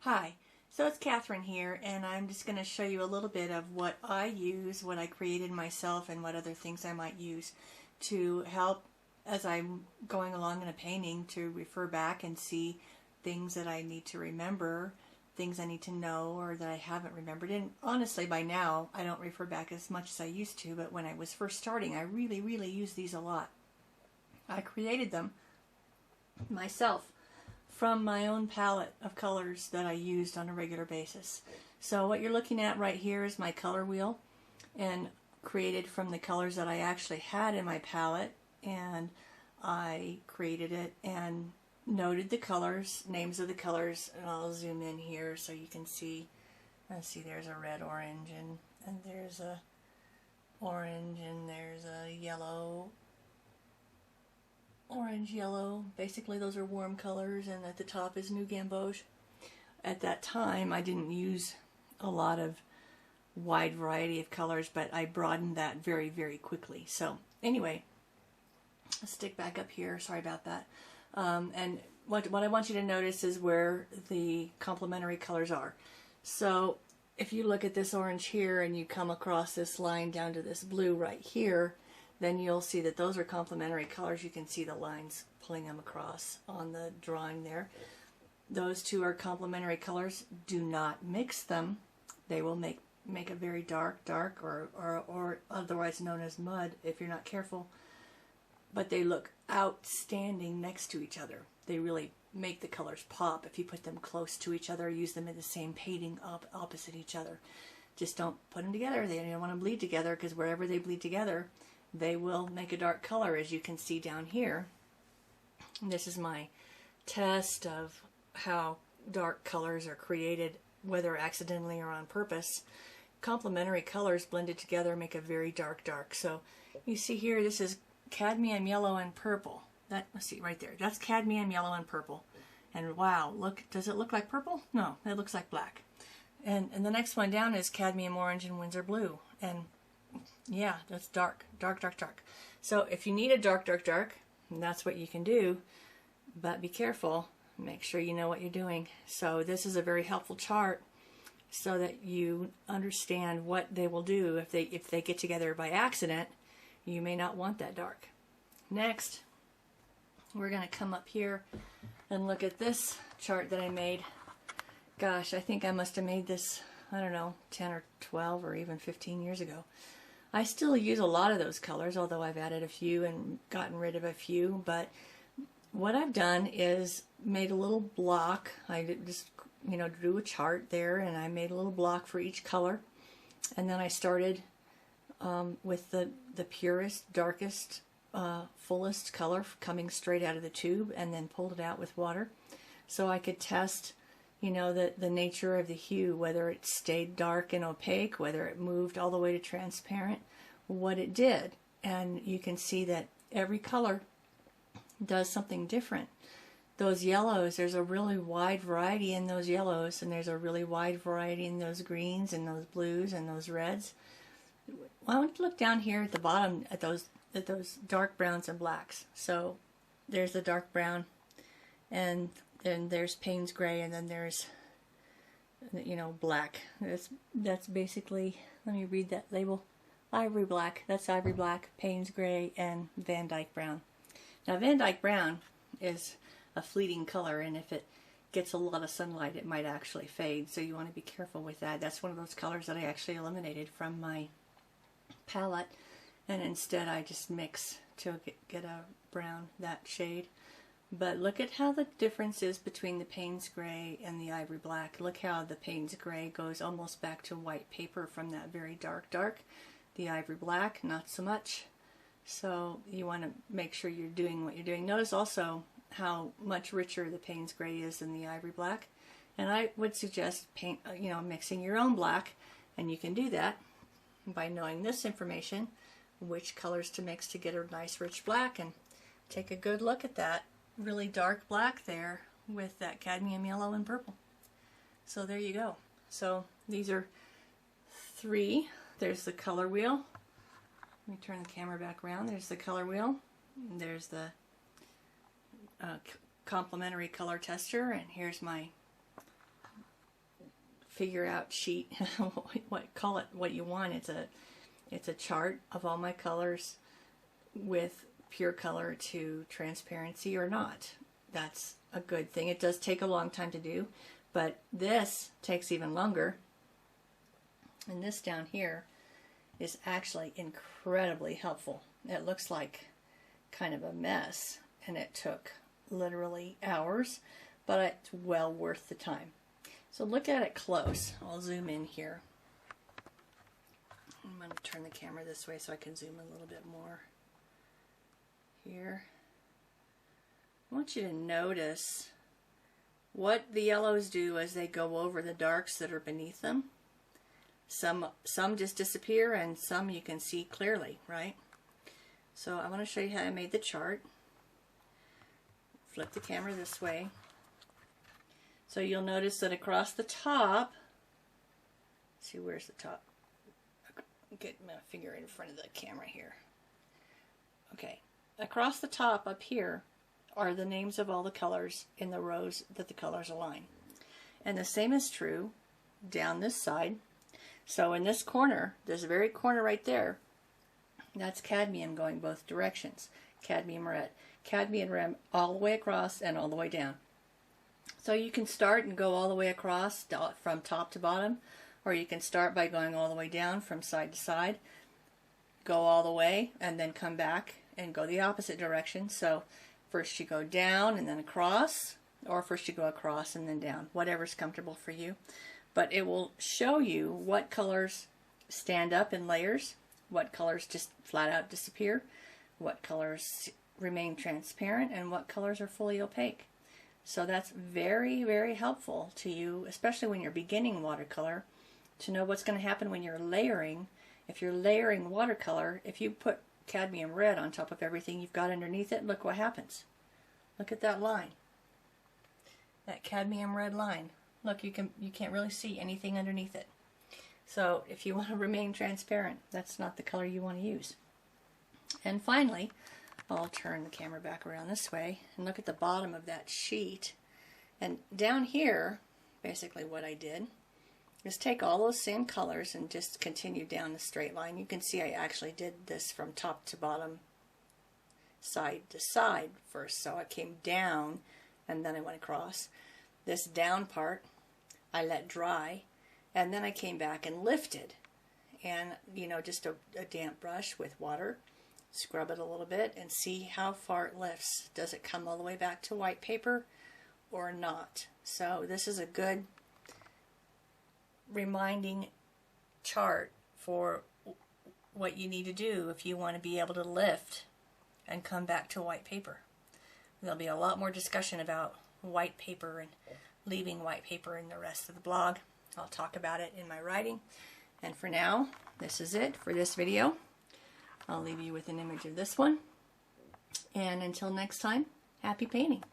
Hi, so it's Katherine here, and I'm just going to show you a little bit of what I use, what I created myself, and what other things I might use to help as I'm going along in a painting to refer back and see things that I need to remember, things I need to know or that I haven't remembered. And honestly, by now, I don't refer back as much as I used to, but when I was first starting, I really used these a lot. I created them myself from my own palette of colors that I used on a regular basis. So what you're looking at right here is my color wheel, and created from the colors that I actually had in my palette, and I created it and noted the colors, names of the colors, and I'll zoom in here so you can see. Let's see, there's a red, orange, and there's a orange, and there's a yellow, orange, yellow. Basically those are warm colors, and at the top is New Gamboge. At that time I didn't use a lot of wide variety of colors, but I broadened that very quickly. So anyway, let's stick back up here, sorry about that. And what I want you to notice is where the complementary colors are. So if you look at this orange here and you come across this line down to this blue right here, then you'll see that those are complementary colors. You can see the lines pulling them across on the drawing there. Those two are complementary colors. Do not mix them. They will make a very dark or otherwise known as mud if you're not careful. But they look outstanding next to each other. They really make the colors pop if you put them close to each other, use them in the same painting opposite each other. Just don't put them together. They don't want to bleed together, because wherever they bleed together, they will make a dark color, as you can see down here. And this is my test of how dark colors are created, whether accidentally or on purpose. Complementary colors blended together make a very dark. So you see here, this is cadmium yellow and purple. Let's see right there. That's cadmium yellow and purple. And wow, look, does it look like purple? No, it looks like black. And the next one down is cadmium orange and Winsor blue. And yeah, that's dark. So if you need a dark, that's what you can do, but be careful. Make sure you know what you're doing. So this is a very helpful chart so that you understand what they will do if they get together by accident. You may not want that dark. Next, we're going to come up here and look at this chart that I made. Gosh, I think I must have made this, I don't know, 10 or 12 or even 15 years ago. I still use a lot of those colors, although I've added a few and gotten rid of a few. But what I've done is made a little block. I just, drew a chart there, and I made a little block for each color. And then I started with the purest, darkest, fullest color coming straight out of the tube, and then pulled it out with water. So I could test the nature of the hue, whether it stayed dark and opaque, whether it moved all the way to transparent, what it did. And you can see that every color does something different. Those yellows, there's a really wide variety in those yellows, and there's a really wide variety in those greens and those blues and those reds. Why don't you look down here at the bottom at those dark browns and blacks. So there's the dark brown, and then there's Payne's gray, and then there's black. That's basically, let me read that label. Ivory black. That's ivory black, Payne's gray, and Van Dyke brown. Now Van Dyke brown is a fleeting color, and if it gets a lot of sunlight it might actually fade, so you want to be careful with that. That's one of those colors that I actually eliminated from my palette, and instead I just mix to get a brown, that shade. But look at how the difference is between the Payne's gray and the ivory black. Look how the Payne's gray goes almost back to white paper from that very dark. The ivory black, not so much. So you want to make sure you're doing what you're doing. Notice also how much richer the Payne's gray is than the ivory black. And I would suggest mixing your own black, and you can do that by knowing this information, which colors to mix to get a nice rich black, and take a good look at that really dark black there with that cadmium yellow and purple. So there you go. So these are three. There's the color wheel. Let me turn the camera back around. There's the color wheel. There's the complementary color tester, and here's my figure out sheet, call it what you want. It's a chart of all my colors with pure color to transparency or not. That's a good thing. It does take a long time to do, but this takes even longer. And this down here is actually incredibly helpful. It looks like kind of a mess, and it took literally hours, but it's well worth the time. So look at it close. I'll zoom in here. I'm going to turn the camera this way so I can zoom a little bit more here. I want you to notice what the yellows do as they go over the darks that are beneath them. Some just disappear, and some you can see clearly, right? So I want to show you how I made the chart. Flip the camera this way. So you'll notice that across the top, let's see, where's the top? Get my finger in front of the camera here. Okay, across the top up here are the names of all the colors in the rows that the colors align. And the same is true down this side. So in this corner, this very corner right there, that's cadmium going both directions. Cadmium red. Cadmium red all the way across and all the way down. So you can start and go all the way across from top to bottom, or you can start by going all the way down from side to side, go all the way, and then come back and go the opposite direction. So first you go down and then across, or first you go across and then down, whatever's comfortable for you. But it will show you what colors stand up in layers, what colors just flat out disappear, what colors remain transparent, and what colors are fully opaque. So that's very, very helpful to you, especially when you're beginning watercolor, to know what's going to happen when you're layering. If you're layering watercolor, if you put cadmium red on top of everything you've got underneath it, look what happens. Look at that line. That cadmium red line. Look, you can't really see anything underneath it. So if you want to remain transparent, that's not the color you want to use. And finally, I'll turn the camera back around this way and look at the bottom of that sheet. And down here, basically what I did is take all those same colors and just continue down the straight line. You can see I actually did this from top to bottom, side to side first. So I came down and then I went across. This down part I let dry, and then I came back and lifted. And, you know, just a damp brush with water, scrub it a little bit and see how far it lifts. Does it come all the way back to white paper or not? So this is a good reminding chart for what you need to do if you want to be able to lift and come back to white paper. There'll be a lot more discussion about white paper and leaving white paper in the rest of the blog. I'll talk about it in my writing. And for now, this is it for this video. I'll leave you with an image of this one. And until next time, happy painting.